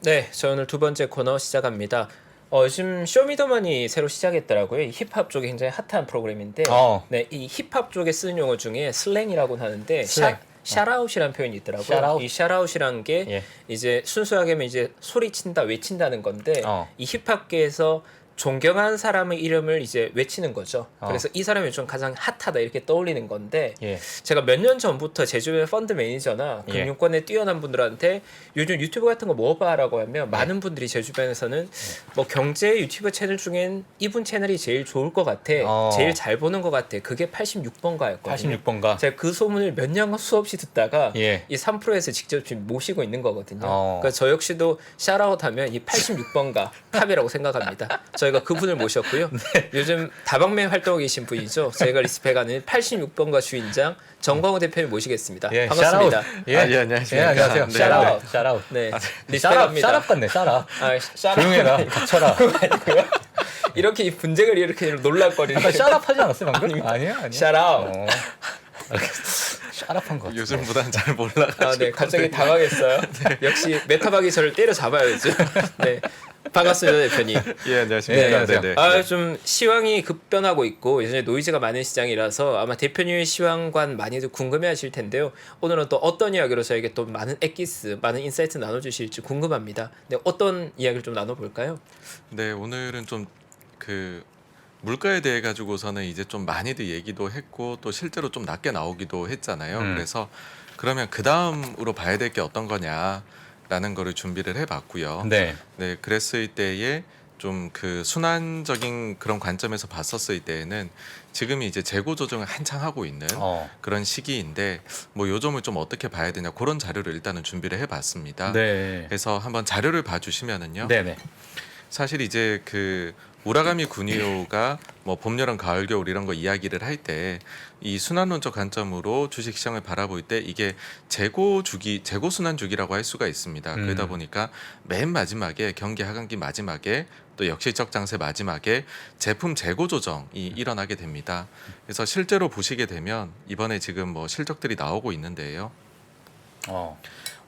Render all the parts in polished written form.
네, 저 오늘 두 번째 코너 시작합니다. 요즘 쇼미더머니 새로 시작했더라고요. 이 힙합 쪽에 굉장히 핫한 프로그램인데, 네, 이 힙합 쪽에 쓰는 용어 중에 슬랭이라고 하는데, 슬랭. 샤라웃이라는 표현이 있더라고요. 샤라웃? 이 샤라웃이란 게 예. 이제 순수하게 하면 이제 소리친다, 외친다는 건데, 이 힙합계에서 존경하는 사람의 이름을 이제 외치는 거죠. 그래서 이 사람이 요즘 가장 핫하다 이렇게 떠올리는 건데, 예. 제가 몇 년 전부터 제 주변 펀드 매니저나 예. 금융권에 뛰어난 분들한테 요즘 유튜브 같은 거 뭐 봐라고 하면 많은 분들이 제 주변에서는 뭐 경제 유튜브 채널 중엔 이분 채널이 제일 좋을 것 같아, 제일 잘 보는 것 같아. 그게 86번가였거든요. 86번가. 제가 그 소문을 몇 년간 수없이 듣다가 예. 이 3프로에서 직접 지금 모시고 있는 거거든요. 그러니까 저 역시도 샤라웃 하면 이 86번가 탑이라고 생각합니다. 저희가 그분을 모셨고요. 요즘 다방면 활동하고 계신 분이죠. 저희가 리스펙하는 86번가 주인장 정광호 대표님 모시겠습니다. 예, 반갑습니다. 샤라웃. 예, 예, 안녕하십니까. 예, 안녕하세요. 네, 샤라웃. 샤라웃. 네, 샤랍, 리스펙합니다. 샤랍 같네. 샤랍. 조용해라. 갇혀라. 이렇게 이 분쟁을 이렇게 놀랄거리는 약간 샤랍 하지 않았어요 방금? 아니야. 샤라웃. 샤랍한 거. 요즘보다는 잘 몰라가지고. 네, 갑자기 당황했어요. 역시 메타박이 저를 때려 잡아야죠. 네, 반갑습니다 대표님. 예, 안녕하십니까. 네, 안녕하세요. 네네. 좀 시황이 급변하고 있고 예전에 노이즈가 많은 시장이라서 아마 대표님의 시황관 많이들 궁금해하실 텐데요. 오늘은 또 어떤 이야기로 저에게 또 많은 엑기스, 많은 인사이트 나눠주실지 궁금합니다. 네, 어떤 이야기를 좀 나눠볼까요? 네, 오늘은 좀 그 물가에 대해 가지고서는 이제 좀 많이들 얘기도 했고 또 실제로 좀 낮게 나오기도 했잖아요. 그래서 그러면 그 다음으로 봐야 될 게 어떤 거냐라는 거를 준비를 해봤고요. 네. 네, 그랬을 때에 좀 그 순환적인 그런 관점에서 봤었을 때에는 지금이 이제 재고 조정을 한창 하고 있는 그런 시기인데 뭐 요점을 좀 어떻게 봐야 되냐 그런 자료를 일단은 준비를 해봤습니다. 네. 그래서 한번 자료를 봐주시면은요. 네네. 사실 이제 그 우라가미 구니오가 뭐 봄, 여름, 가을, 겨울 이런 거 이야기를 할 때 이 순환론적 관점으로 주식 시장을 바라볼 때 이게 재고 주기, 재고 순환 주기라고 할 수가 있습니다. 그러다 보니까 맨 마지막에 경기 하반기 마지막에 또 역실적 장세 마지막에 제품 재고 조정이 일어나게 됩니다. 그래서 실제로 보시게 되면 이번에 지금 뭐 실적들이 나오고 있는데요.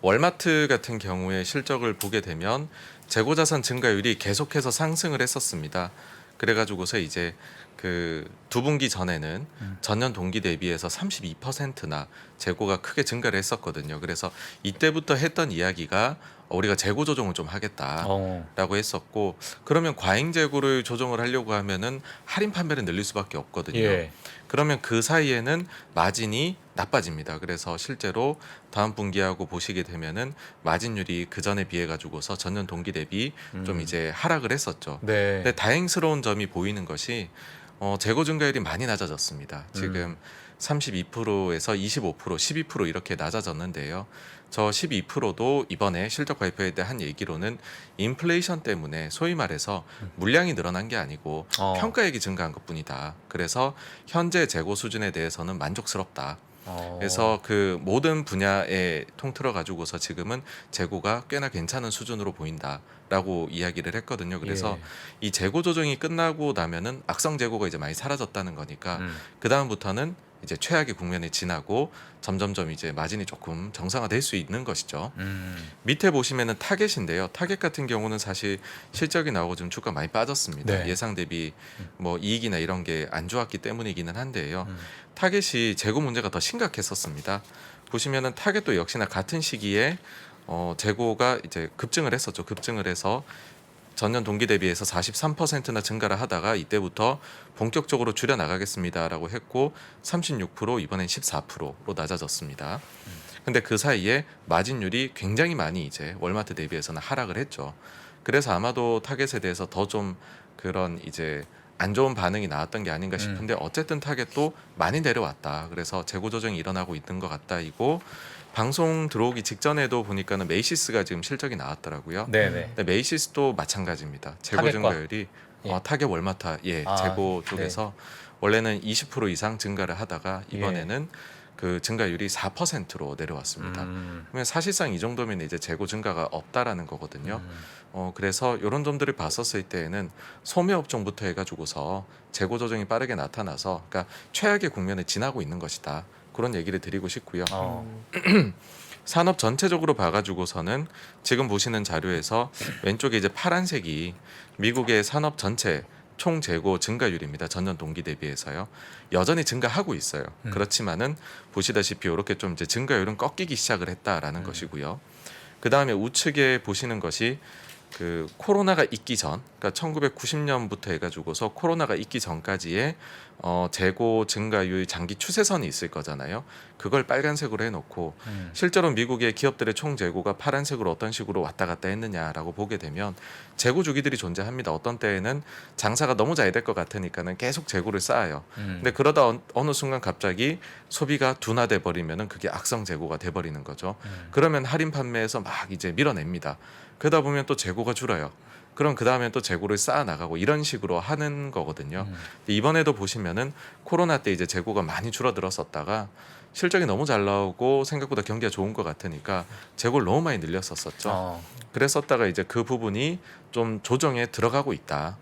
월마트 같은 경우에 실적을 보게 되면 재고자산 증가율이 계속해서 상승을 했었습니다. 그래가지고서 이제 그 두 분기 전에는 전년 동기 대비해서 32%나 재고가 크게 증가를 했었거든요. 그래서 이때부터 했던 이야기가 우리가 재고 조정을 좀 하겠다라고 했었고, 그러면 과잉 재고를 조정을 하려고 하면은 할인 판매를 늘릴 수밖에 없거든요. 예. 그러면 그 사이에는 마진이 나빠집니다. 그래서 실제로 다음 분기하고 보시게 되면은 마진율이 그 전에 비해 가지고서 전년 동기 대비 좀 이제 하락을 했었죠. 네. 근데 다행스러운 점이 보이는 것이 재고 증가율이 많이 낮아졌습니다. 지금 32%에서 25%, 12% 이렇게 낮아졌는데요. 저 12%도 이번에 실적 발표회 때 한 얘기로는 인플레이션 때문에 소위 말해서 물량이 늘어난 게 아니고 평가액이 증가한 것뿐이다. 그래서 현재 재고 수준에 대해서는 만족스럽다. 그래서 그 모든 분야에 통틀어 가지고서 지금은 재고가 꽤나 괜찮은 수준으로 보인다라고 이야기를 했거든요. 그래서 이 재고 조정이 끝나고 나면은 악성 재고가 이제 많이 사라졌다는 거니까 그 다음부터는 이제 최악의 국면에 지나고 점점점 이제 마진이 조금 정상화될 수 있는 것이죠. 밑에 보시면은 타겟인데요. 타겟 같은 경우는 사실 실적이 나오고 좀 주가 많이 빠졌습니다. 네. 예상 대비 뭐 이익이나 이런 게 안 좋았기 때문이기는 한데요. 타겟이 재고 문제가 더 심각했었습니다. 보시면은 타겟도 역시나 같은 시기에 재고가 이제 급증을 했었죠. 급증을 해서 전년 동기 대비해서 43%나 증가를 하다가 이때부터 본격적으로 줄여 나가겠습니다라고 했고 36% 이번엔 14%로 낮아졌습니다. 근데 그 사이에 마진율이 굉장히 많이 이제 월마트 대비해서는 하락을 했죠. 그래서 아마도 타겟에 대해서 더 좀 그런 이제 안 좋은 반응이 나왔던 게 아닌가 싶은데 어쨌든 타겟도 많이 내려왔다. 그래서 재고 조정이 일어나고 있는 것 같다. 이고 방송 들어오기 직전에도 보니까는 메이시스가 지금 실적이 나왔더라고요. 네네. 근데 메이시스도 마찬가지입니다. 재고 타겟과? 증가율이 예. 타겟 월마타 재고 쪽에서 원래는 20% 이상 증가를 하다가 이번에는 그 증가율이 4%로 내려왔습니다. 그러면 사실상 이 정도면 이제 재고 증가가 없다라는 거거든요. 그래서 이런 점들을 봤었을 때에는 소매업종부터 해가지고서 재고 조정이 빠르게 나타나서 그러니까 최악의 국면에 지나고 있는 것이다. 그런 얘기를 드리고 싶고요. 산업 전체적으로 봐가지고서는 지금 보시는 자료에서 왼쪽에 이제 파란색이 미국의 산업 전체 총 재고 증가율입니다. 전년 동기 대비해서요. 여전히 증가하고 있어요. 그렇지만은 보시다시피 이렇게 좀 이제 증가율은 꺾이기 시작을 했다라는 것이고요. 그 다음에 우측에 보시는 것이 그 코로나가 있기 전, 그러니까 1990년부터 해가지고서 코로나가 있기 전까지의 재고 증가율 장기 추세선이 있을 거잖아요. 그걸 빨간색으로 해놓고 실제로 미국의 기업들의 총 재고가 파란색으로 어떤 식으로 왔다 갔다 했느냐라고 보게 되면 재고 주기들이 존재합니다. 어떤 때에는 장사가 너무 잘 될 것 같으니까는 계속 재고를 쌓아요. 근데 그러다 어느 순간 갑자기 소비가 둔화돼 버리면은 그게 악성 재고가 돼 버리는 거죠. 그러면 할인 판매에서 막 이제 밀어냅니다. 그러다 보면 또 재고가 줄어요. 그럼 그 다음에 또 재고를 쌓아 나가고 이런 식으로 하는 거거든요. 이번에도 보시면은 코로나 때 이제 재고가 많이 줄어들었었다가 실적이 너무 잘 나오고 생각보다 경기가 좋은 것 같으니까 재고를 너무 많이 늘렸었죠. 그랬었다가 이제 그 부분이 좀 조정에 들어가고 있다.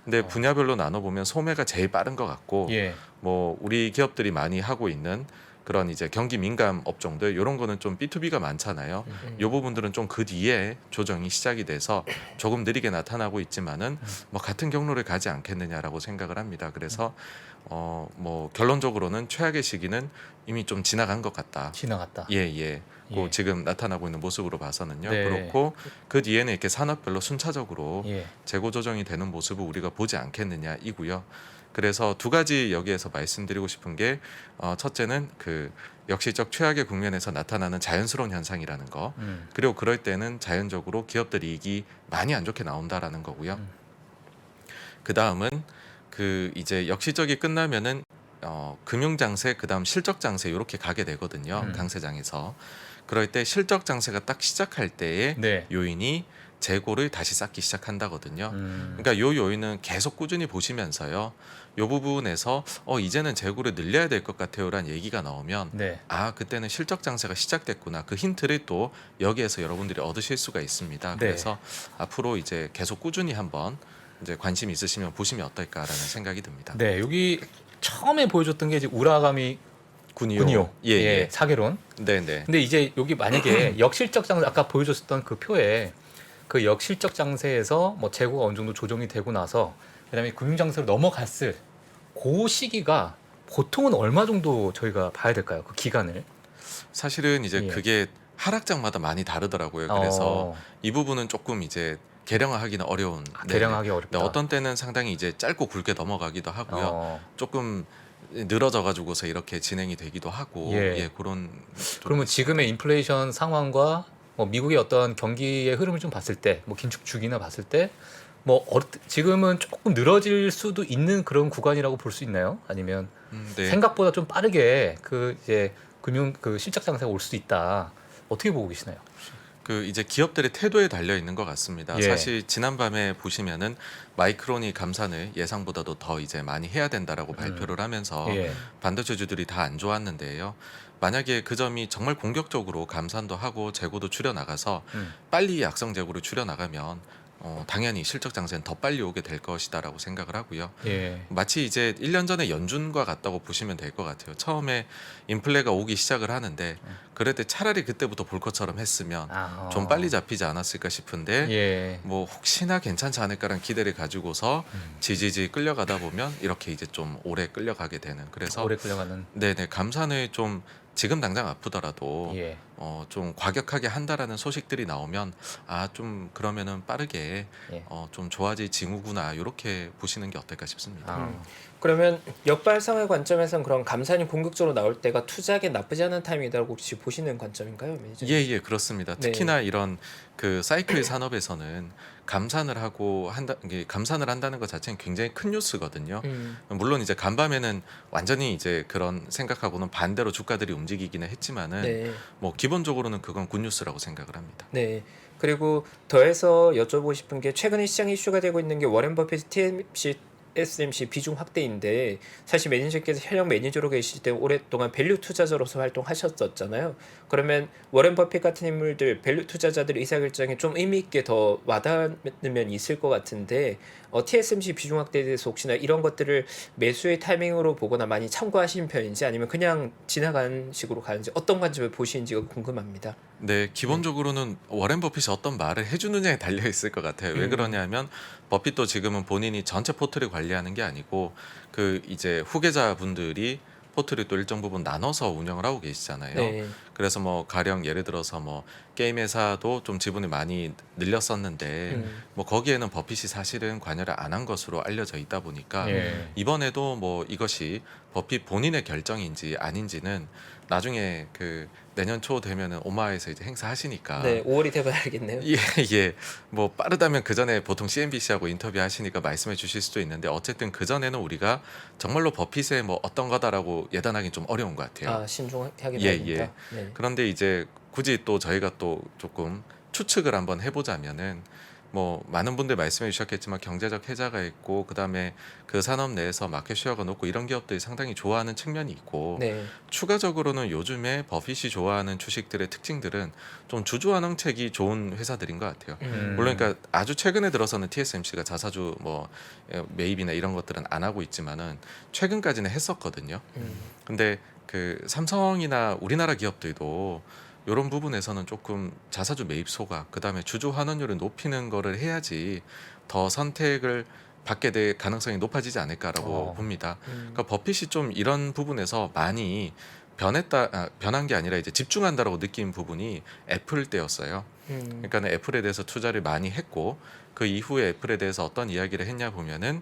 근데 분야별로 나눠보면 소매가 제일 빠른 것 같고 예. 뭐 우리 기업들이 많이 하고 있는 그런 이제 경기 민감 업종들 이런 거는 좀 B2B가 많잖아요. 이 부분들은 좀 그 뒤에 조정이 시작이 돼서 조금 느리게 나타나고 있지만은 뭐 같은 경로를 가지 않겠느냐라고 생각을 합니다. 그래서 뭐 결론적으로는 최악의 시기는 이미 좀 지나간 것 같다. 지나갔다. 예. 그 예. 지금 나타나고 있는 모습으로 봐서는요. 네. 그렇고 그 뒤에는 이렇게 산업별로 순차적으로 예. 재고 조정이 되는 모습을 우리가 보지 않겠느냐 이고요. 그래서 두 가지 여기에서 말씀드리고 싶은 게 첫째는 그 역시적 최악의 국면에서 나타나는 자연스러운 현상이라는 거. 그리고 그럴 때는 자연적으로 기업들 이익이 많이 안 좋게 나온다라는 거고요. 그 다음은 그 이제 역시적이 끝나면은 금융 장세 그다음 실적 장세 이렇게 가게 되거든요. 강세장에서. 그럴 때 실적 장세가 딱 시작할 때의 네. 요인이 재고를 다시 쌓기 시작한다거든요. 그러니까 요 요인은 계속 꾸준히 보시면서요. 요 부분에서 이제는 재고를 늘려야 될 것 같아요라는 얘기가 나오면 네. 아 그때는 실적 장세가 시작됐구나. 그 힌트를 또 여기에서 여러분들이 얻으실 수가 있습니다. 네. 그래서 앞으로 이제 계속 꾸준히 한번 이제 관심 있으시면 보시면 어떨까라는 생각이 듭니다. 네. 여기 처음에 보여줬던 게 이제 우라가미 군요. 예. 사개론. 네네. 근데 이제 여기 만약에 역실적 장세 아까 보여줬었던 그 표에 그 역실적 장세에서 뭐 재고가 어느 정도 조정이 되고 나서 그다음에 금융 장세로 넘어갔을 그 시기가 보통은 얼마 정도 저희가 봐야 될까요? 그 기간을. 사실은 이제 예. 그게 하락장마다 많이 다르더라고요. 그래서 이 부분은 조금 이제 계량화하기는 어려운. 계량하기 어렵다. 네, 어떤 때는 상당히 이제 짧고 굵게 넘어가기도 하고요. 조금 늘어져 가지고서 이렇게 진행이 되기도 하고 예. 그런. 그러면 지금의 인플레이션 상황과 뭐 미국의 어떤 경기의 흐름을 좀 봤을 때, 뭐 긴축 주기나 봤을 때, 뭐 지금은 조금 늘어질 수도 있는 그런 구간이라고 볼 수 있나요? 아니면 네. 생각보다 좀 빠르게 그 이제 금융 그 실적 장세가 올 수도 있다. 어떻게 보고 계시나요? 그 이제 기업들의 태도에 달려 있는 것 같습니다. 예. 사실 지난밤에 보시면은 마이크론이 감산을 예상보다도 더 이제 많이 해야 된다라고 발표를 하면서 예. 반도체주들이 다 안 좋았는데요. 만약에 그 점이 정말 공격적으로 감산도 하고 재고도 줄여 나가서 빨리 약성 재고를 줄여 나가면 당연히 실적 장세는 더 빨리 오게 될 것이다라고 생각을 하고요. 예. 마치 이제 1년 전에 연준과 같다고 보시면 될 것 같아요. 처음에 인플레가 오기 시작을 하는데 그럴 때 차라리 그때부터 볼 것처럼 했으면 좀 빨리 잡히지 않았을까 싶은데 예. 뭐 혹시나 괜찮지 않을까라는 기대를 가지고서 지지지 끌려가다 보면 이렇게 이제 좀 오래 끌려가게 되는. 그래서 오래 끌려가는. 네네 감산을 좀 지금 당장 아프더라도 예. 좀 과격하게 한다라는 소식들이 나오면 좀 그러면은 빠르게 예. 좀 좋아질 징후구나 이렇게 보시는 게 어떨까 싶습니다. 그러면 역발상의 관점에서는 그런 감산이 공격적으로 나올 때가 투자하기 나쁘지 않은 타이밍이라고 혹시 보시는 관점인가요, 매니저님? 예, 그렇습니다. 네. 특히나 이런 그 사이클 산업에서는 감산을 한다는 것 자체는 굉장히 큰 뉴스거든요. 물론 이제 간밤에는 완전히 이제 그런 생각하고는 반대로 주가들이 움직이기는 했지만은 네. 뭐 기본적으로는 그건 굿뉴스라고 생각을 합니다. 네. 그리고 더해서 여쭤보고 싶은 게 최근에 시장 이슈가 되고 있는 게 워렌 버핏 TMC TSMC 비중 확대인데 사실 매니저께서 현역 매니저로 계실 때 오랫동안 밸류 투자자로서 활동하셨었잖아요. 그러면 워렌 버핏 같은 인물들 밸류 투자자들의 의사결정에 좀 의미 있게 더 와닿는 면이 있을 것 같은데 TSMC 비중 확대에 대해서 혹시나 이런 것들을 매수의 타이밍으로 보거나 많이 참고하신 편인지 아니면 그냥 지나간 식으로 가는지 어떤 관점을 보시는지가 궁금합니다. 네, 기본적으로는 워렌 버핏이 어떤 말을 해주느냐에 달려 있을 것 같아요. 왜 그러냐면 버핏도 지금은 본인이 전체 포트를 관리하는 게 아니고 그 이제 후계자분들이 포트를 또 일정 부분 나눠서 운영을 하고 계시잖아요. 네. 그래서 뭐 가령 예를 들어서 뭐 게임 회사도 좀 지분을 많이 늘렸었는데 뭐 거기에는 버핏이 사실은 관여를 안 한 것으로 알려져 있다 보니까 예. 이번에도 뭐 이것이 버핏 본인의 결정인지 아닌지는 나중에 그 내년 초 되면은 오마에서 이제 행사하시니까 네, 5월이 돼봐야 알겠네요. 예, 예. 뭐 빠르다면 그 전에 보통 CNBC하고 인터뷰 하시니까 말씀해 주실 수도 있는데 어쨌든 그 전에는 우리가 정말로 버핏의 뭐 어떤 거다라고 예단하기는 좀 어려운 것 같아요. 신중하게 예, 봐야 예. 된다. 네. 그런데 이제 굳이 또 저희가 또 조금 추측을 한번 해보자면은 뭐 많은 분들 말씀해 주셨겠지만 경제적 혜자가 있고 그다음에 그 산업 내에서 마켓 쉐어가 높고 이런 기업들이 상당히 좋아하는 측면이 있고 네. 추가적으로는 요즘에 버핏이 좋아하는 주식들의 특징들은 좀 주주환원책이 좋은 회사들인 것 같아요. 물론 그러니까 아주 최근에 들어서는 TSMC가 자사주 뭐 매입이나 이런 것들은 안 하고 있지만은 최근까지는 했었거든요. 근데 그 삼성이나 우리나라 기업들도 이런 부분에서는 조금 자사주 매입 소각, 그다음에 주주 환원율을 높이는 거를 해야지 더 선택을 받게 될 가능성이 높아지지 않을까라고 봅니다. 그러니까 버핏이 좀 이런 부분에서 많이 변한 게 아니라 이제 집중한다라고 느낀 부분이 애플 때였어요. 그러니까 애플에 대해서 투자를 많이 했고 그 이후에 애플에 대해서 어떤 이야기를 했냐 보면은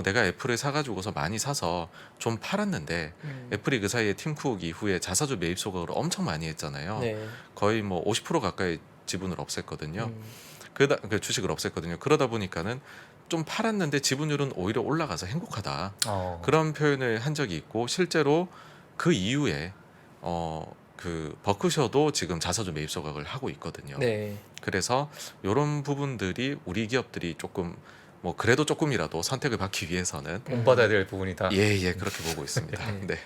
내가 애플을 사가지고서 많이 사서 좀 팔았는데 애플이 그 사이에 팀 쿡 이후에 자사주 매입 소각을 엄청 많이 했잖아요. 네. 거의 뭐 50% 가까이 지분을 없앴거든요. 그 주식을 없앴거든요. 그러다 보니까는 좀 팔았는데 지분율은 오히려 올라가서 행복하다. 그런 표현을 한 적이 있고 실제로 그 이후에 그 버크셔도 지금 자사주 매입 소각을 하고 있거든요. 네. 그래서 이런 부분들이 우리 기업들이 조금 뭐 그래도 조금이라도 선택을 받기 위해서는 본받아야 될 부분이다. 예 그렇게 보고 있습니다. 네.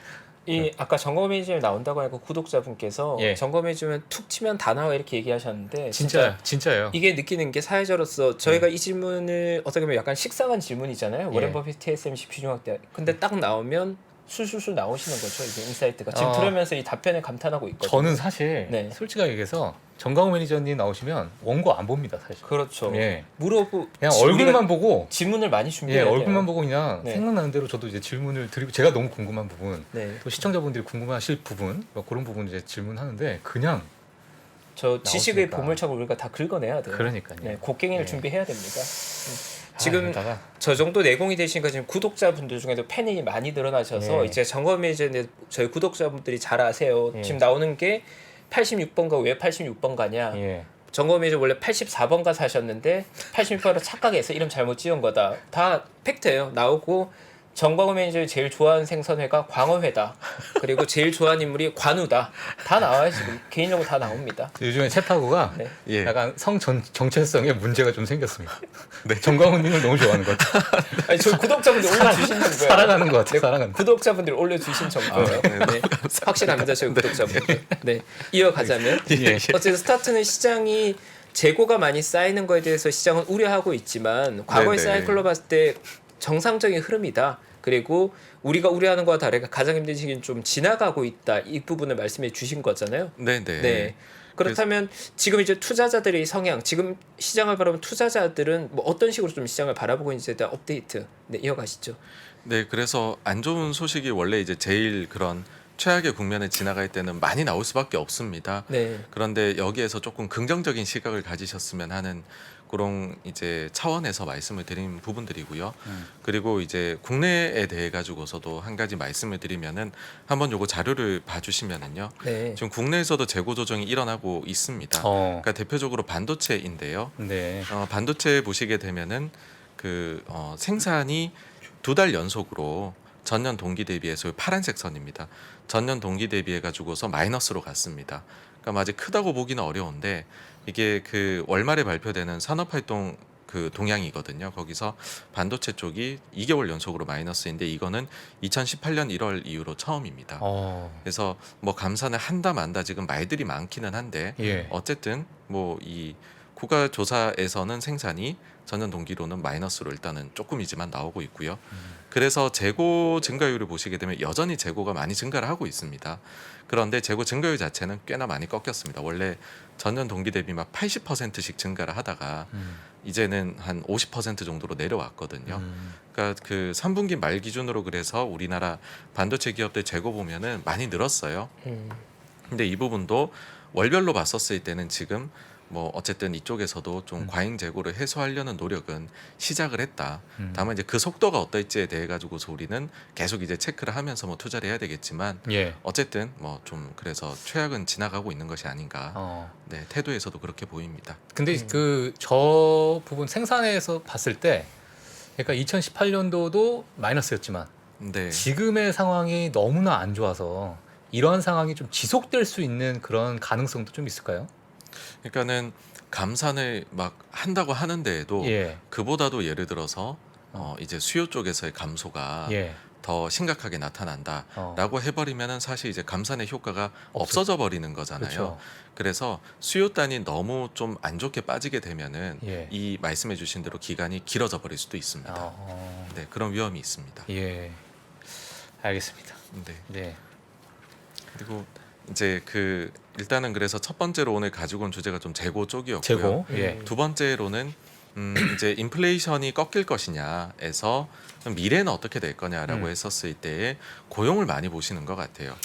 네. 아까 점검해주면 나온다고 하고 구독자분께서 예. 점검해주면 툭 치면 다 나와 이렇게 얘기하셨는데 진짜예요. 이게 느끼는 게 사회자로서 저희가 이 질문을 어떻게 보면 약간 식상한 질문이잖아요. 예. 워렌 버핏 TSMC 비중 확대. 근데 딱 나오면 술술술 나오시는 거죠. 이게 인사이트가 지금 들으면서 이 답변에 감탄하고 있거든요. 저는 사실 네. 솔직하게 얘기해서 정강호 매니저님 나오시면 원고 안 봅니다 사실. 그렇죠. 예. 그냥 그냥 얼굴만 보고 질문을 많이 준비해야 돼요. 얼굴만 보고 그냥 네. 생각나는 대로 저도 이제 질문을 드리고 제가 너무 궁금한 부분, 네. 또 시청자분들이 궁금하실 부분, 뭐 그런 부분 이제 질문하는데 그냥 저 지식의 나오시니까. 보물창을 우리가 다 긁어내야 돼요. 그러니까요. 네, 곡괭이를 예. 준비해야 됩니다. 지금 이따가 저 정도 내공이 되시니까 지금 구독자분들 중에도 팬이 많이 늘어나셔서 예. 이제 점검해주는 저희 구독자분들이 잘 아세요. 예. 지금 나오는 게 86번가 왜 86번가냐. 예. 점검해주 원래 84번가 사셨는데 86번으로 착각해서 이름 잘못 지은 거다. 다 팩트예요. 나오고 정광호 매니저를 제일 좋아하는 생선회가 광어회다. 그리고 제일 좋아하는 인물이 관우다. 다 나와요 지금. 개인적으로 다 나옵니다. 요즘에 챗하고가 네. 예. 약간 정체성에 문제가 좀 생겼습니다. 네. 정광훈님을 너무 좋아하는 것 같아요. 아니 저 구독자분들 올려주신 정보예요. 살아가는 것 같아요. 살아가는. 구독자분들 올려주신 정보예요. 네. 확실합니다 저희 구독자분들. 네. 이어가자면 예. 어쨌든 스타트는 시장이 재고가 많이 쌓이는 거에 대해서 시장은 우려하고 있지만 과거의 네네. 사이클로 봤을 때 정상적인 흐름이다. 그리고 우리가 우려하는 거와 다르게 가장 힘든 시기는 좀 지나가고 있다. 이 부분을 말씀해 주신 거잖아요. 네네. 네. 그렇다면 지금 이제 투자자들의 성향, 지금 시장을 바라보는 투자자들은 뭐 어떤 식으로 좀 시장을 바라보고 있는지에 대한 업데이트 이어가시죠. 네, 그래서 안 좋은 소식이 원래 이제 제일 그런 최악의 국면에 지나갈 때는 많이 나올 수밖에 없습니다. 네. 그런데 여기에서 조금 긍정적인 시각을 가지셨으면 하는 그런 이제 차원에서 말씀을 드린 부분들이고요. 그리고 이제 국내에 대해 가지고서도 한 가지 말씀을 드리면은 한번 요거 자료를 봐주시면은요. 네. 지금 국내에서도 재고 조정이 일어나고 있습니다. 그러니까 대표적으로 반도체인데요. 네. 반도체 보시게 되면은 생산이 2달 연속으로 전년 동기 대비해서 파란색 선입니다. 전년 동기 대비해 가지고서 마이너스로 갔습니다. 그러니까 아직 크다고 보기는 어려운데 이게 그 월말에 발표되는 산업활동 그 동향이거든요. 거기서 반도체 쪽이 2개월 연속으로 마이너스인데 이거는 2018년 1월 이후로 처음입니다. 그래서 뭐 감산을 한다 만다 지금 말들이 많기는 한데 예. 어쨌든 뭐 이 국가조사에서는 생산이 전년 동기로는 마이너스로 일단은 조금이지만 나오고 있고요. 그래서 재고 증가율을 보시게 되면 여전히 재고가 많이 증가를 하고 있습니다. 그런데 재고 증가율 자체는 꽤나 많이 꺾였습니다. 원래 전년 동기 대비 막 80%씩 증가를 하다가 이제는 한 50% 정도로 내려왔거든요. 그러니까 그 3분기 말 기준으로 그래서 우리나라 반도체 기업들 재고 보면은 많이 늘었어요. 근데 이 부분도 월별로 봤었을 때는 지금 뭐 어쨌든 이쪽에서도 좀 과잉 재고를 해소하려는 노력은 시작을 했다. 다만 이제 그 속도가 어떨지에 대해 가지고서 우리는 계속 이제 체크를 하면서 뭐 투자를 해야 되겠지만 예. 어쨌든 뭐 좀 그래서 최악은 지나가고 있는 것이 아닌가. 네, 태도에서도 그렇게 보입니다. 근데 그 저 부분 생산에서 봤을 때 그러니까 2018년도도 마이너스였지만 네. 지금의 상황이 너무나 안 좋아서 이러한 상황이 좀 지속될 수 있는 그런 가능성도 좀 있을까요? 그러니까는 감산을 막 한다고 하는데에도 예. 그보다도 예를 들어서 이제 수요 쪽에서의 감소가 예. 더 심각하게 나타난다라고 해버리면은 사실 이제 감산의 효과가 없어져 버리는 거잖아요. 그렇죠. 그래서 수요단이 너무 좀 안 좋게 빠지게 되면은 예. 이 말씀해주신 대로 기간이 길어져 버릴 수도 있습니다. 네, 그런 위험이 있습니다. 예. 알겠습니다. 네. 네. 그리고 이제 그 일단은 그래서 첫 번째로 오늘 가지고 온 주제가 좀 재고 쪽이었고요. 재고. 예. 두 번째로는 이제 인플레이션이 꺾일 것이냐에서 미래는 어떻게 될 거냐라고 했었을 때 고용을 많이 보시는 것 같아요.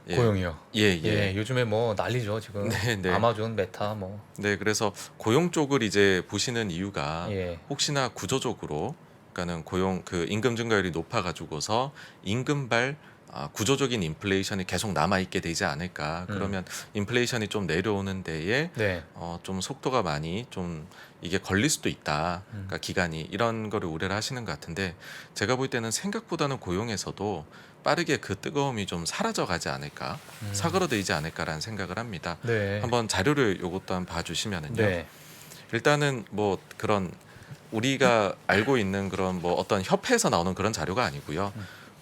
예. 고용이요. 예. 예. 요즘에 뭐 난리죠 지금. 네, 네. 아마존, 메타 뭐. 네, 그래서 고용 쪽을 이제 보시는 이유가 예. 혹시나 구조적으로 그러니까는 고용 그 임금 증가율이 높아 가지고서 임금발 구조적인 인플레이션이 계속 남아 있게 되지 않을까. 그러면 인플레이션이 좀 내려오는 데에 네. 좀 속도가 많이 좀 이게 걸릴 수도 있다. 그러니까 기간이 이런 거를 우려를 하시는 것 같은데 제가 볼 때는 생각보다는 고용에서도 빠르게 그 뜨거움이 좀 사라져 가지 않을까, 사그러들지 않을까라는 생각을 합니다. 네. 한번 자료를 요것도 한번 봐주시면은요. 네. 일단은 뭐 그런 우리가 알고 있는 그런 뭐 어떤 협회에서 나오는 그런 자료가 아니고요.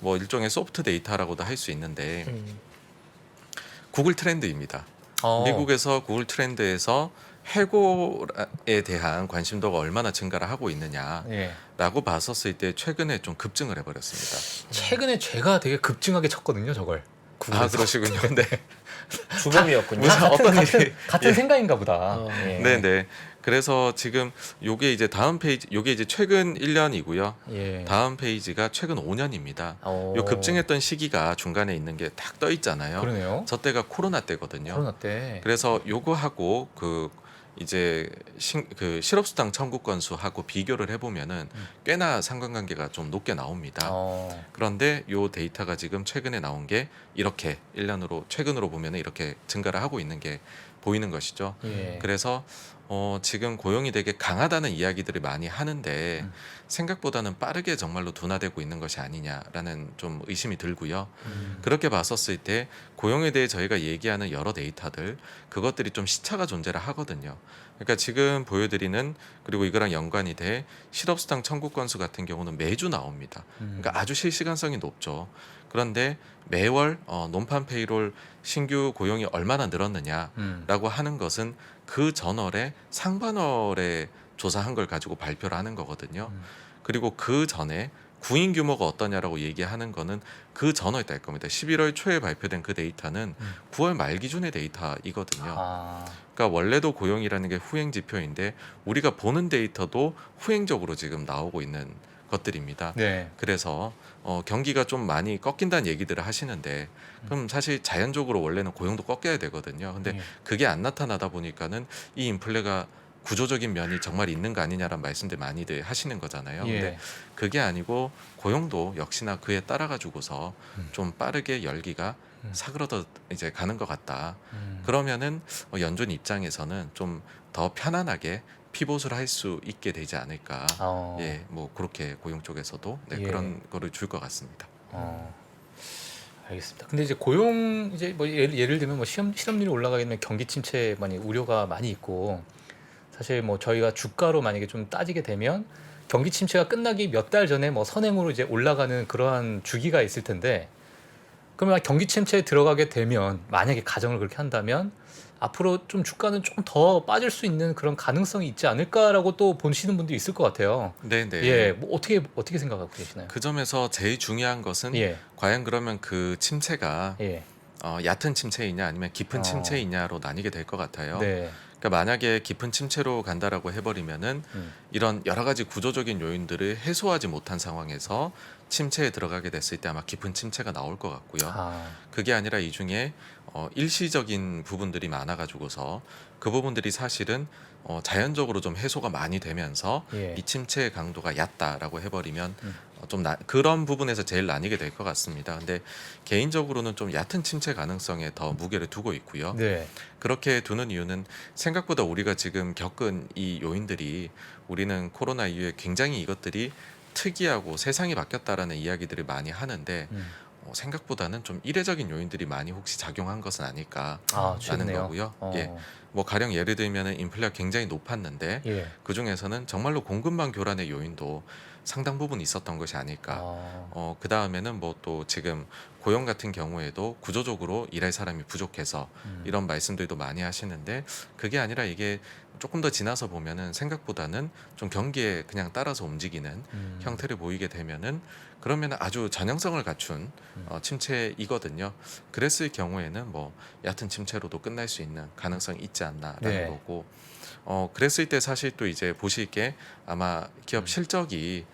뭐 일종의 소프트 데이터라고도 할 수 있는데 구글 트렌드입니다. 미국에서 구글 트렌드에서 해고에 대한 관심도가 얼마나 증가를 하고 있느냐라고 예. 봤었을 때 최근에 좀 급증을 해버렸습니다. 최근에 제가 되게 급증하게 쳤거든요, 저걸. 아, 그러시군요. 네. 주범이었군요. 무슨 어떤 일이 같은 생각인가 보다. 예. 네네. 그래서 지금 요게 이제 다음 페이지, 요게 이제 최근 1년이고요. 예. 다음 페이지가 최근 5년입니다. 오. 요 급증했던 시기가 중간에 있는 게 딱 떠 있잖아요. 그러네요. 저 때가 코로나 때거든요. 코로나 때. 그래서 요거하고 그 이제 그 실업수당 청구 건수하고 비교를 해보면은 꽤나 상관관계가 좀 높게 나옵니다. 그런데 요 데이터가 지금 최근에 나온 게 이렇게 1년으로 최근으로 보면은 이렇게 증가를 하고 있는 게 보이는 것이죠. 예. 그래서 지금 고용이 되게 강하다는 이야기들을 많이 하는데 생각보다는 빠르게 정말로 둔화되고 있는 것이 아니냐라는 좀 의심이 들고요. 그렇게 봤었을 때 고용에 대해 저희가 얘기하는 여러 데이터들 그것들이 좀 시차가 존재를 하거든요. 그러니까 지금 보여드리는 그리고 이거랑 연관이 돼 실업수당 청구 건수 같은 경우는 매주 나옵니다. 그러니까 아주 실시간성이 높죠. 그런데 매월 논판 페이롤 신규 고용이 얼마나 늘었느냐라고 하는 것은 그 전월에 상반월에 조사한 걸 가지고 발표를 하는 거거든요. 그리고 그 전에 구인 규모가 어떠냐라고 얘기하는 거는 그 전월 달 겁니다. 11월 초에 발표된 그 데이터는 9월 말 기준의 데이터이거든요. 그러니까 원래도 고용이라는 게 후행 지표인데 우리가 보는 데이터도 후행적으로 지금 나오고 있는 것들입니다. 네. 그래서 경기가 좀 많이 꺾인다는 얘기들을 하시는데 그럼 사실 자연적으로 원래는 고용도 꺾여야 되거든요. 근데 그게 안 나타나다 보니까는 이 인플레가 구조적인 면이 정말 있는 거 아니냐라는 말씀들 많이들 하시는 거잖아요. 예. 근데 그게 아니고 고용도 역시나 그에 따라 가지고서 좀 빠르게 열기가 사그러져 이제 가는 것 같다. 그러면은 연준 입장에서는 좀 더 편안하게 피봇을 할 수 있게 되지 않을까. 예, 뭐 그렇게 고용 쪽에서도 네, 예. 그런 거를 줄 것 같습니다. 알겠습니다. 근데 이제 고용 이제 뭐 예를 들면 뭐 실업률이 올라가게 되면 경기 침체 많이 우려가 많이 있고 사실 뭐 저희가 주가로 만약에 좀 따지게 되면 경기 침체가 끝나기 몇 달 전에 뭐 선행으로 이제 올라가는 그러한 주기가 있을 텐데 그러면 경기 침체에 들어가게 되면 만약에 가정을 그렇게 한다면 앞으로 좀 주가는 조금 더 빠질 수 있는 그런 가능성이 있지 않을까라고 또 보시는 분도 있을 것 같아요. 네네. 예, 뭐 어떻게 생각하고 계시나요? 그 점에서 제일 중요한 것은 예, 과연 그러면 그 침체가 예, 얕은 침체이냐 아니면 깊은 어. 침체이냐로 나뉘게 될 것 같아요. 네, 그러니까 만약에 깊은 침체로 간다라고 해버리면은 이런 여러 가지 구조적인 요인들을 해소하지 못한 상황에서 침체에 들어가게 됐을 때 아마 깊은 침체가 나올 것 같고요. 아, 그게 아니라 이 중에 일시적인 부분들이 많아가지고서 그 부분들이 사실은 자연적으로 좀 해소가 많이 되면서 예, 이 침체의 강도가 얕다라고 해버리면 음. 그런 부분에서 제일 나뉘게 될 것 같습니다. 근데 개인적으로는 좀 얕은 침체 가능성에 더 무게를 두고 있고요. 네, 그렇게 두는 이유는 생각보다 우리가 지금 겪은 이 요인들이 우리는 코로나 이후에 굉장히 이것들이 특이하고 세상이 바뀌었다라는 이야기들을 많이 하는데 생각보다는 좀 이례적인 요인들이 많이 혹시 작용한 것은 아닐까라는 아, 최근에요. 거고요. 예. 뭐 가령 예를 들면은 인플레가 굉장히 높았는데 예, 그 중에서는 정말로 공급망 교란의 요인도 상당 부분 있었던 것이 아닐까. 아, 그 다음에는 뭐 또 지금 고용 같은 경우에도 구조적으로 일할 사람이 부족해서 이런 말씀들도 많이 하시는데 그게 아니라 이게 조금 더 지나서 보면은 생각보다는 좀 경기에 그냥 따라서 움직이는 형태를 보이게 되면은 그러면 아주 전형성을 갖춘 침체이거든요. 그랬을 경우에는 뭐 얕은 침체로도 끝날 수 있는 가능성이 있지 않나라는 네. 거고 그랬을 때 사실 또 이제 보실 게 아마 기업 실적이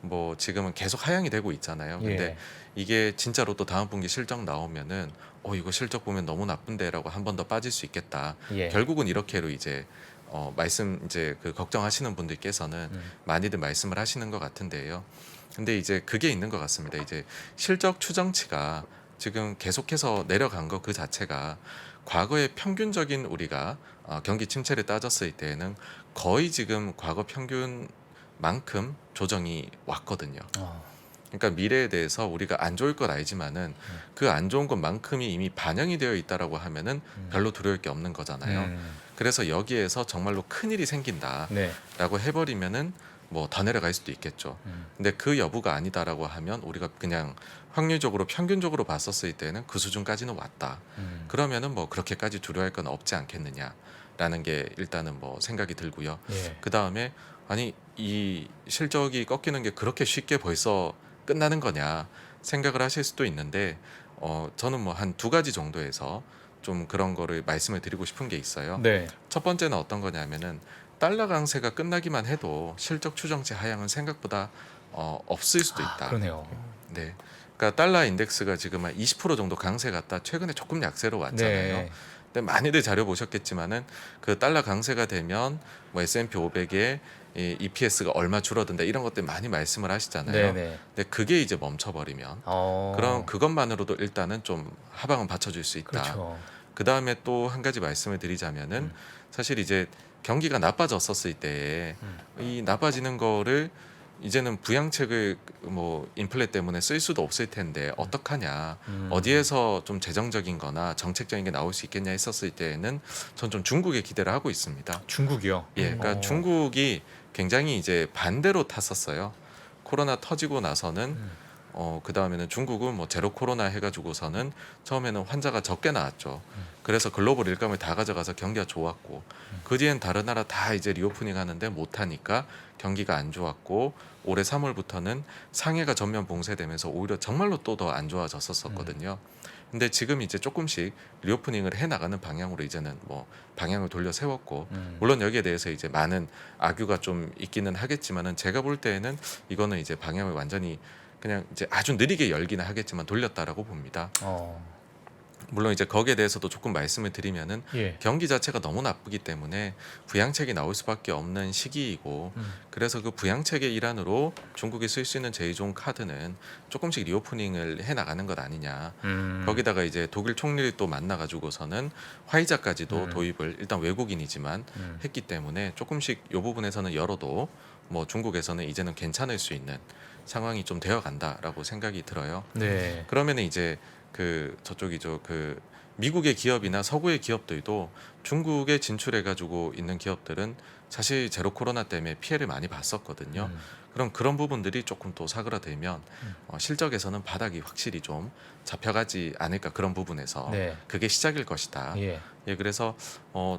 뭐 지금은 계속 하향이 되고 있잖아요. 근데 예, 이게 진짜로 또 다음 분기 실적 나오면은 이거 실적 보면 너무 나쁜데라고 한 번 더 빠질 수 있겠다. 예, 결국은 이렇게로 이제 말씀 이제 그 걱정하시는 분들께서는 많이들 말씀을 하시는 것 같은데요. 근데 이제 그게 있는 것 같습니다. 이제 실적 추정치가 지금 계속해서 내려간 거 그 자체가 과거의 평균적인 우리가 경기 침체를 따졌을 때에는 거의 지금 과거 평균만큼 조정이 왔거든요. 아, 그러니까 미래에 대해서 우리가 안 좋을 걸 알지만은 그 안 좋은 것만큼이 이미 반영이 되어 있다라고 하면은 별로 두려울 게 없는 거잖아요. 그래서 여기에서 정말로 큰 일이 생긴다라고 네, 해버리면은 뭐 더 내려갈 수도 있겠죠. 근데 그 여부가 아니다라고 하면 우리가 그냥 확률적으로 평균적으로 봤었을 때는 그 수준까지는 왔다. 그러면은 뭐 그렇게까지 두려워할 건 없지 않겠느냐라는 게 일단은 뭐 생각이 들고요. 예, 그 다음에 아니 이 실적이 꺾이는 게 그렇게 쉽게 벌써 끝나는 거냐 생각을 하실 수도 있는데 저는 뭐 한 두 가지 정도에서 좀 그런 거를 말씀을 드리고 싶은 게 있어요. 네, 첫 번째는 어떤 거냐면은 달러 강세가 끝나기만 해도 실적 추정치 하향은 생각보다 없을 수도 아, 있다. 그러네요. 네. 그러니까 달러 인덱스가 지금 한 20% 정도 강세 갔다 최근에 조금 약세로 왔잖아요. 네, 근데 많이들 자료 보셨겠지만은 그 달러 강세가 되면 뭐 S&P 500의 이 EPS가 얼마 줄어든다 이런 것들 많이 말씀을 하시잖아요. 네, 네. 근데 그게 이제 멈춰버리면 어, 그럼 그것만으로도 일단은 좀 하방은 받쳐줄 수 있다. 그렇죠. 그 다음에 또 한 가지 말씀을 드리자면은 사실 이제 경기가 나빠졌었을 때 이 나빠지는 거를 이제는 부양책을 뭐 인플레 때문에 쓸 수도 없을 텐데 어떡하냐 어디에서 좀 재정적인 거나 정책적인 게 나올 수 있겠냐 했었을 때에는 전 좀 중국에 기대를 하고 있습니다. 중국이요. 예, 그러니까 중국이 굉장히 이제 반대로 탔었어요. 코로나 터지고 나서는 그 다음에는 중국은 뭐 제로 코로나 해가지고서는 처음에는 환자가 적게 나왔죠. 그래서 글로벌 일감을 다 가져가서 경기가 좋았고 그 뒤엔 다른 나라 다 이제 리오프닝 하는데 못하니까 경기가 안 좋았고 올해 3월부터는 상해가 전면 봉쇄되면서 오히려 정말로 또 더 안 좋아졌었거든요. 근데 지금 이제 조금씩 리오프닝을 해 나가는 방향으로 이제는 뭐 방향을 돌려 세웠고 물론 여기에 대해서 이제 많은 악유가 좀 있기는 하겠지만은 제가 볼 때에는 이거는 이제 방향을 완전히 그냥 이제 아주 느리게 열기는 하겠지만 돌렸다라고 봅니다. 물론 이제 거기에 대해서도 조금 말씀을 드리면은 예, 경기 자체가 너무 나쁘기 때문에 부양책이 나올 수밖에 없는 시기이고 그래서 그 부양책의 일환으로 중국이 쓸 수 있는 제일 좋은 카드는 조금씩 리오프닝을 해 나가는 것 아니냐. 거기다가 이제 독일 총리를 또 만나가지고서는 화이자까지도 도입을 일단 외국인이지만 했기 때문에 조금씩 이 부분에서는 열어도 뭐 중국에서는 이제는 괜찮을 수 있는 상황이 좀 되어 간다라고 생각이 들어요. 네, 그러면은 이제 그 저쪽이죠. 그 미국의 기업이나 서구의 기업들도 중국에 진출해가지고 있는 기업들은 사실 제로 코로나 때문에 피해를 많이 봤었거든요. 그럼 그런 부분들이 조금 또 사그라들면 실적에서는 바닥이 확실히 좀 잡혀가지 않을까 그런 부분에서 네. 그게 시작일 것이다. 예. 예, 그래서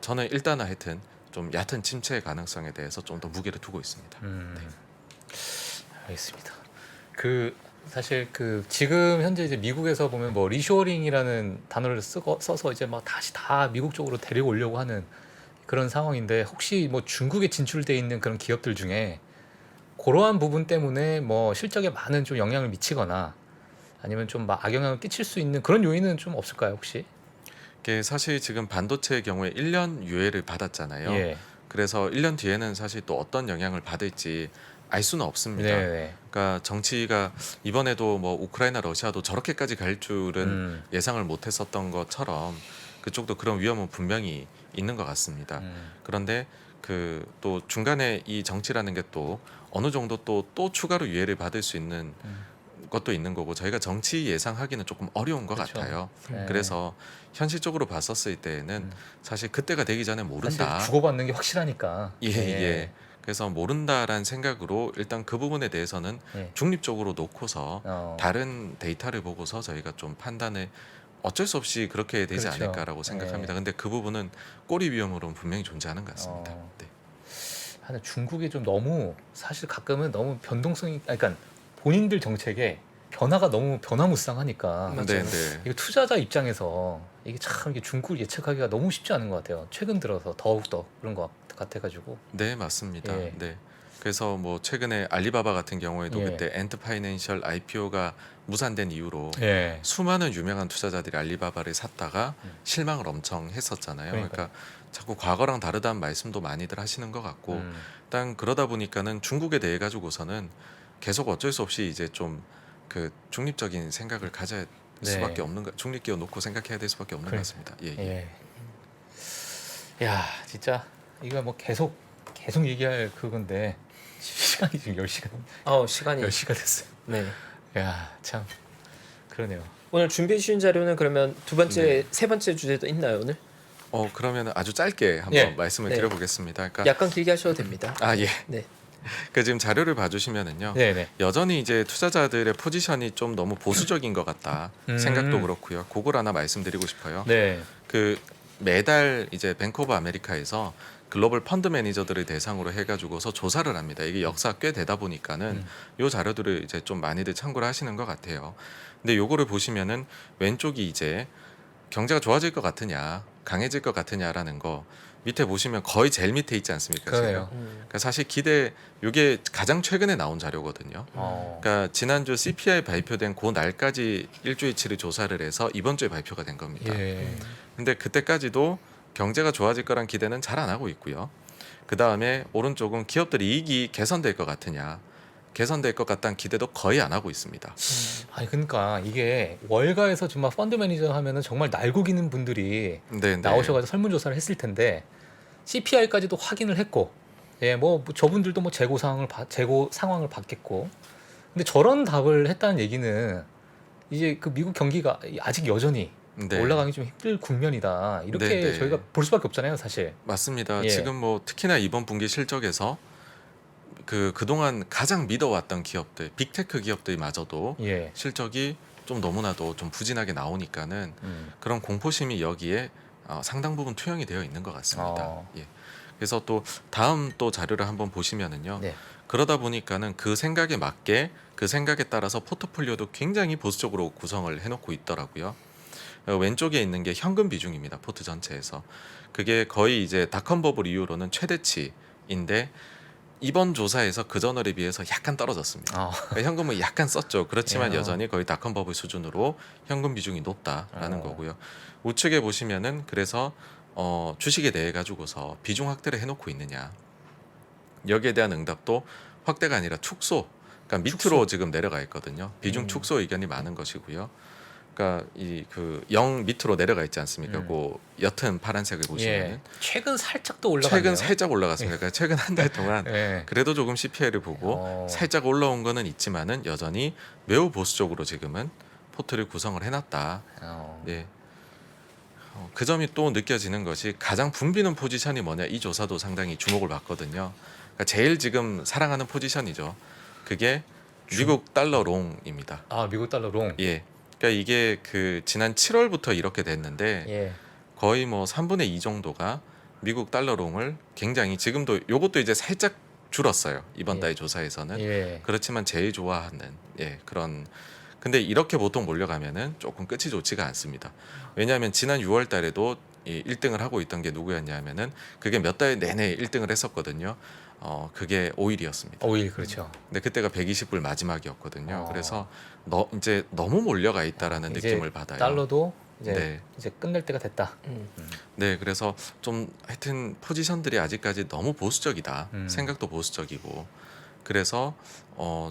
저는 일단은 하여튼 좀 얕은 침체의 가능성에 대해서 좀 더 무게를 두고 있습니다. 알겠습니다. 그 사실 그 지금 현재 이제 미국에서 보면 뭐 리쇼어링이라는 단어를 써서 이제 막 다시 다 미국 쪽으로 데리고 오려고 하는 그런 상황인데 혹시 뭐 중국에 진출돼 있는 그런 기업들 중에 그러한 부분 때문에 뭐 실적에 많은 좀 영향을 미치거나 아니면 좀 막 악영향을 끼칠 수 있는 그런 요인은 좀 없을까요 혹시? 이게 사실 지금 반도체의 경우에 1년 유예를 받았잖아요. 예. 그래서 1년 뒤에는 사실 또 어떤 영향을 받을지 알 수는 없습니다. 네. 그러니까 정치가 이번에도 뭐 우크라이나 러시아도 저렇게까지 갈 줄은 예상을 못했었던 것처럼 그쪽도 그런 위험은 분명히 있는 것 같습니다. 그런데 그 또 중간에 이 정치라는 게 또 어느 정도 또 추가로 유예를 받을 수 있는 것도 있는 거고 저희가 정치 예상하기는 조금 어려운 것 그렇죠. 같아요. 네. 그래서 현실적으로 봤었을 때에는 사실 그때가 되기 전에 모른다. 사실 주고받는 게 확실하니까. 예, 예. 그래서 모른다라는 생각으로 일단 그 부분에 대해서는 예. 중립적으로 놓고서 다른 데이터를 보고서 저희가 좀 판단을 어쩔 수 없이 그렇게 되지 그렇죠. 않을까라고 생각합니다. 예. 근데 그 부분은 꼬리 위험으로는 분명히 존재하는 것 같습니다. 네. 하여튼 중국이 좀 너무 사실 가끔은 너무 변동성이 그러니까 본인들 정책에 변화가 너무 변화무쌍하니까 맞아요. 네, 네. 이게 투자자 입장에서 이게 참 이게 중국을 예측하기가 너무 쉽지 않은 것 같아요. 최근 들어서 더욱더 그런 것 같아가지고. 네, 맞습니다. 예. 네. 그래서 뭐 최근에 알리바바 같은 경우에도 예. 그때 엔트 파이낸셜 IPO가 무산된 이후로 예. 수많은 유명한 투자자들이 알리바바를 샀다가 실망을 엄청 했었잖아요. 그러니까요. 그러니까 자꾸 과거랑 다르다는 말씀도 많이들 하시는 것 같고 일단 그러다 보니까는 중국에 대해 가지고서는 계속 어쩔 수 없이 이제 좀 그 중립적인 생각을 가질 네. 수밖에 없는 중립기어 놓고 생각해야 될 수밖에 없는 것 같습니다. 예, 예. 예. 야 진짜 이거 뭐 계속 얘기할 그건데 시간이 지금 10시간 시간이 10시가 됐어요. 네. 야 참 그러네요. 오늘 준비해 주신 자료는 그러면 두 번째, 네. 세 번째 주제도 있나요 오늘? 그러면 아주 짧게 한번 예. 말씀을 네. 드려보겠습니다. 그러니까 약간 길게 하셔도 됩니다. 예. 네. 그 지금 자료를 봐주시면은요. 네네. 여전히 이제 투자자들의 포지션이 좀 너무 보수적인 것 같다 생각도 그렇고요. 그걸 하나 말씀드리고 싶어요. 네. 그 매달 이제 뱅크 오브 아메리카에서 글로벌 펀드 매니저들을 대상으로 해가지고서 조사를 합니다. 이게 역사 꽤 되다 보니까는 요 자료들을 이제 좀 많이들 참고를 하시는 것 같아요. 근데 요거를 보시면은 왼쪽이 이제 경제가 좋아질 것 같으냐, 강해질 것 같으냐라는 거 밑에 보시면 거의 제일 밑에 있지 않습니까? 그러네요. 지금? 그러니까 사실 이게 가장 최근에 나온 자료거든요. 그러니까 지난주 CPI 발표된 그 날까지 일주일치를 조사를 해서 이번 주에 발표가 된 겁니다. 예. 근데 그때까지도 경제가 좋아질 거란 기대는 잘 안 하고 있고요. 그 다음에 오른쪽은 기업들 이익이 개선될 것 같으냐, 개선될 것 같다는 기대도 거의 안 하고 있습니다. 아니 그러니까 이게 월가에서 정말 펀드 매니저 하면은 정말 날고 기는 분들이 네, 나오셔가지고 설문조사를 했을 텐데 CPI까지도 확인을 했고, 예, 뭐 저분들도 뭐 재고 상황을 봤겠고, 근데 저런 답을 했다는 얘기는 이제 그 미국 경기가 아직 여전히 네. 올라가기 좀 힘들 국면이다 이렇게 네, 네. 저희가 볼 수밖에 없잖아요, 사실. 맞습니다. 예. 지금 뭐 특히나 이번 분기 실적에서 그동안 가장 믿어왔던 기업들, 빅테크 기업들마저도 예. 실적이 좀 너무나도 좀 부진하게 나오니까는 그런 공포심이 여기에 상당 부분 투영이 되어 있는 것 같습니다. 예. 그래서 또 다음 또 자료를 한번 보시면은요. 네. 그러다 보니까는 그 생각에 맞게 그 생각에 따라서 포트폴리오도 굉장히 보수적으로 구성을 해놓고 있더라고요. 왼쪽에 있는 게 현금 비중입니다. 포트 전체에서. 그게 거의 이제 닷컴 버블 이후로는 최대치인데 이번 조사에서 그 전월에 비해서 약간 떨어졌습니다. 그러니까 현금은 약간 썼죠. 그렇지만 예. 여전히 거의 닷컴 버블 수준으로 현금 비중이 높다라는 거고요. 우측에 보시면은 그래서 주식에 대해 가지고서 비중 확대를 해놓고 있느냐. 여기에 대한 응답도 확대가 아니라 축소. 그러니까 밑으로 지금 내려가 있거든요. 비중 축소 의견이 많은 것이고요. 그러니까 이 그 0 밑으로 내려가 있지 않습니까? 그 옅은 파란색을 보시면 예. 최근 살짝 또 올라갔네요. 최근 살짝 올라갔습니다. 그러니까 최근 한 달 동안 예. 그래도 조금 CPI를 보고 살짝 올라온 거는 있지만은 여전히 매우 보수적으로 지금은 포트를 구성을 해놨다. 예. 그 점이 또 느껴지는 것이 가장 붐비는 포지션이 뭐냐 이 조사도 상당히 주목을 받거든요. 그러니까 제일 지금 사랑하는 포지션이죠. 그게 미국 달러 롱입니다. 아 미국 달러 롱. 예. 그러니까 이게 그 지난 7월부터 이렇게 됐는데 예. 거의 뭐 3분의 2 정도가 미국 달러 롱을 굉장히 지금도 요것도 이제 살짝 줄었어요. 이번 예. 달 조사에서는. 예. 그렇지만 제일 좋아하는 그런 근데 이렇게 보통 몰려가면은 조금 끝이 좋지가 않습니다. 왜냐하면 지난 6월 달에도 이 1등을 하고 있던 게 누구였냐면은 그게 몇 달 내내 1등을 했었거든요. 그게 오일이었습니다. 오일 그렇죠. 근데 그때가 120불 마지막이었거든요. 어. 그래서 이제 너무 몰려가 있다라는 이제 느낌을 받아요. 달러도 이제 네. 이제 끝낼 때가 됐다. 네, 그래서 좀 하여튼 포지션들이 아직까지 너무 보수적이다. 음. 생각도 보수적이고 그래서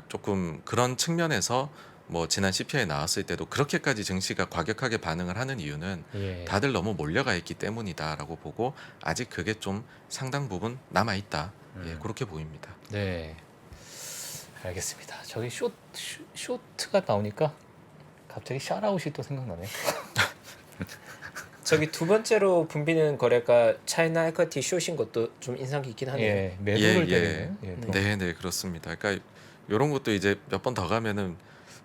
조금 그런 측면에서 뭐 지난 CPI 나왔을 때도 그렇게까지 증시가 과격하게 반응을 하는 이유는 예. 다들 너무 몰려가 있기 때문이다라고 보고 아직 그게 좀 상당 부분 남아 있다. 그렇게 보입니다. 네. 알겠습니다. 저기 쇼트가 나오니까 갑자기 샤라웃이 또 생각나네. 저기 두 번째로 붐비는 거래가 차이나 에쿼티 숏인 것도 좀 인상 깊긴 하네요. 예. 매도를 예, 예. 때리네요. 예. 또. 네, 네, 그렇습니다. 그러니까 이런 것도 이제 몇 번 더 가면은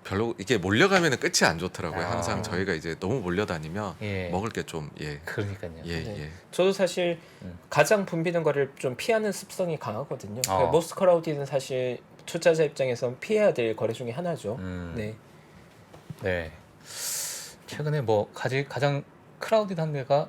별로 이게 몰려가면은 끝이 안 좋더라고요. 아. 항상 저희가 이제 너무 몰려다니면 예. 먹을 게 좀 그러니까요. 네. 저도 사실 음. 가장 붐비는 거를 좀 피하는 습성이 강하거든요. 어. 모스트 크라우디는 사실 투자자 입장에선 피해야 될 거래 중에 하나죠. 네. 네. 최근에 뭐 가장 크라우디한 데가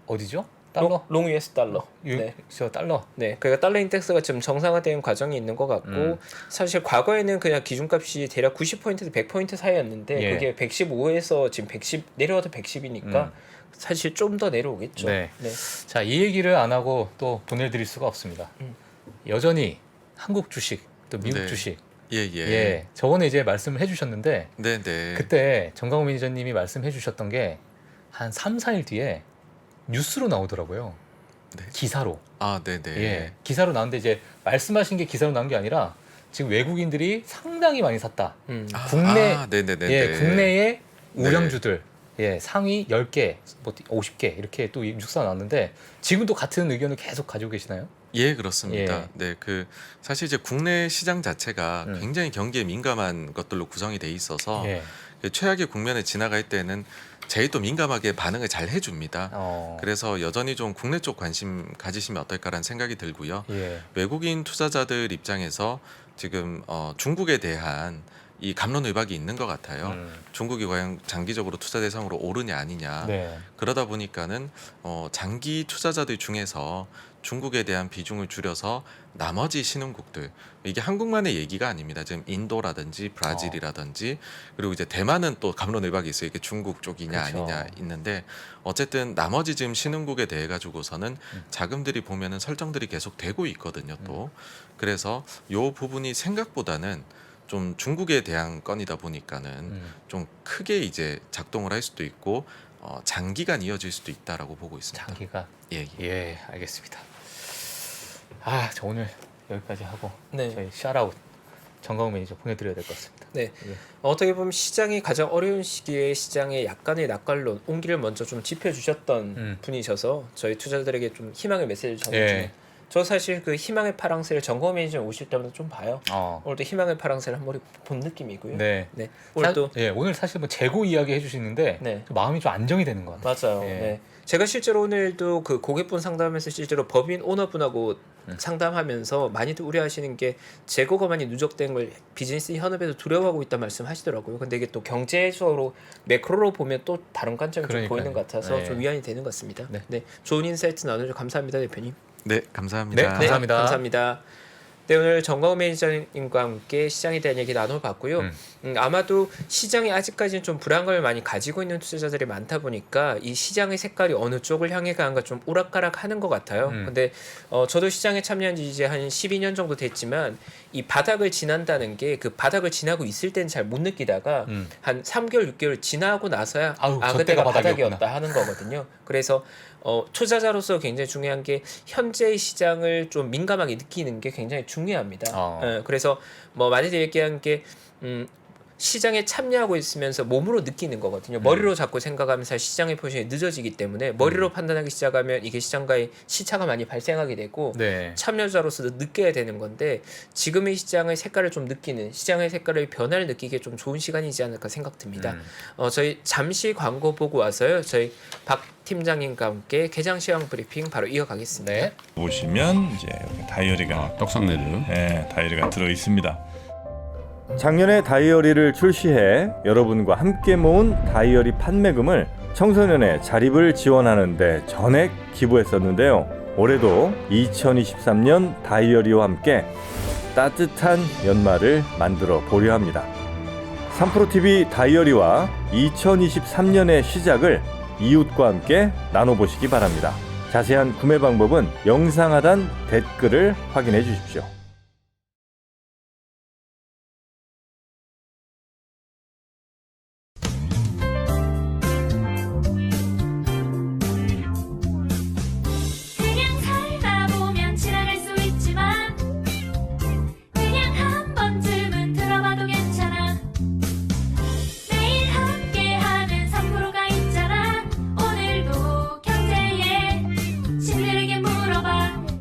어디죠? 달러? 롱 US 달러. 네. 저 달러. 네, 그러니까 달러 인덱스가 지금 정상화되는 과정이 있는 것 같고 사실 과거에는 그냥 기준값이 대략 90포인트에서 100포인트 사이였는데 예. 그게 115에서 지금 110 내려와도 110이니까 사실 좀 더 내려오겠죠. 네. 네. 자, 이 얘기를 안 하고 또 보내드릴 수가 없습니다. 여전히 한국 주식 또 미국 네. 주식. 예. 예. 저번에 이제 말씀을 해주셨는데 네, 네. 그때 정강호 매니저님이 말씀해주셨던 게 한 3, 4일 뒤에 뉴스로 나오더라고요. 네. 기사로. 아, 네, 네. 예. 기사로 나오는데 이제 말씀하신 게 기사로 나온 게 아니라 지금 외국인들이 상당히 많이 샀다. 국내 네, 네, 네. 예, 네. 국내의 우량주들 예, 상위 10개, 뭐 50개 이렇게 또 뉴스가 나왔는데 지금도 같은 의견을 계속 가지고 계시나요? 예, 그렇습니다. 예. 네, 사실 이제 국내 시장 자체가 음. 굉장히 경기에 민감한 것들로 구성이 돼 있어서 예. 그 최악의 국면에 지나갈 때는 제일 또 민감하게 반응을 잘 해줍니다. 그래서 여전히 좀 국내 쪽 관심 가지시면 어떨까라는 생각이 들고요. 예. 외국인 투자자들 입장에서 지금 중국에 대한 이 감론 의박이 있는 것 같아요. 중국이 과연 장기적으로 투자 대상으로 오르냐 아니냐. 네. 그러다 보니까는 장기 투자자들 중에서 중국에 대한 비중을 줄여서 나머지 신흥국들 이게 한국만의 얘기가 아닙니다. 지금 인도라든지 브라질이라든지 그리고 이제 대만은 또 감론 의박이 있어요. 이게 중국 쪽이냐 그렇죠. 아니냐 있는데 어쨌든 나머지 지금 신흥국에 대해 가지고서는 자금들이 보면은 설정들이 계속 되고 있거든요. 또 그래서 요 부분이 생각보다는 좀 중국에 대한 건이다 보니까는 좀 크게 이제 작동을 할 수도 있고 장기간 이어질 수도 있다라고 보고 있습니다. 장기가 예. 예, 알겠습니다. 아, 저 오늘 여기까지 하고 네. 저희 샤라웃 정강호 매니저 보내드려야 될 것 같습니다. 네. 예. 어떻게 보면 시장이 가장 어려운 시기에 시장의 약간의 낙관론 온기를 먼저 좀 짚어주셨던 분이셔서 저희 투자자들에게 좀 희망의 메시지를 전해주는. 예. 저 사실 그 희망의 파랑새를 정거 매니저 오실 때마다 좀 봐요. 어. 오늘도 희망의 파랑새를 한 머리 본 느낌이고요. 네. 오늘 또 예, 오늘 사실 뭐 재고 이야기 해주시는데 네. 좀 마음이 좀 안정이 되는 것 같아요. 맞아요. 예. 네. 제가 실제로 오늘도 그 고객분 상담에서 실제로 법인 오너분하고 상담하면서 많이들 우려하시는 게 재고가 많이 누적된 걸 비즈니스 현업에도 두려워하고 있다 말씀하시더라고요. 근데 이게 또 경제적으로 매크로로 보면 또 다른 관점이 좀 그러니까요. 보이는 것 같아서 네. 좀 위안이 되는 것 같습니다. 네. 네. 좋은 인사이트 나눠주셔서 감사합니다, 대표님. 네, 감사합니다. 네, 감사합니다. 네, 감사합니다. 네, 오늘 정광훈 매니저님과 함께 시장에 대한 얘기 나눠봤고요. 아마도 시장이 아직까지는 좀 불안감을 많이 가지고 있는 투자자들이 많다 보니까 이 시장의 색깔이 어느 쪽을 향해 가는가 좀 오락가락하는 것 같아요. 근데 저도 시장에 참여한 지 이제 한 12년 정도 됐지만 이 바닥을 지난다는 게 그 바닥을 지나고 있을 때는 잘 못 느끼다가 한 3개월, 6개월 지나고 나서야 아우, 저 그때가 때가 바닥이었구나. 바닥이었다 하는 거거든요. 그래서 투자자로서 굉장히 중요한 게 현재의 시장을 좀 민감하게 느끼는 게 굉장히 중요합니다. 그래서 뭐 많이들 얘기한 게 시장에 참여하고 있으면서 몸으로 느끼는 거거든요. 머리로 자꾸 생각하면 사실 시장의 포지션이 늦어지기 때문에 머리로 판단하기 시작하면 이게 시장과의 시차가 많이 발생하게 되고 네. 참여자로서도 느껴야 되는 건데 지금의 시장의 색깔을 좀 느끼는 시장의 색깔의 변화를 느끼기에 좀 좋은 시간이지 않을까 생각됩니다. 저희 잠시 광고 보고 와서요. 저희 박 팀장님과 함께 개장 시황 브리핑 바로 이어가겠습니다. 네. 보시면 이제 여기 다이어리가 떡상네즈. 네, 다이어리가 들어 있습니다. 작년에 다이어리를 출시해 여러분과 함께 모은 다이어리 판매금을 청소년의 자립을 지원하는 데 전액 기부했었는데요. 올해도 2023년 다이어리와 함께 따뜻한 연말을 만들어 보려 합니다. 3프로TV 다이어리와 2023년의 시작을 이웃과 함께 나눠보시기 바랍니다. 자세한 구매 방법은 영상 하단 댓글을 확인해 주십시오.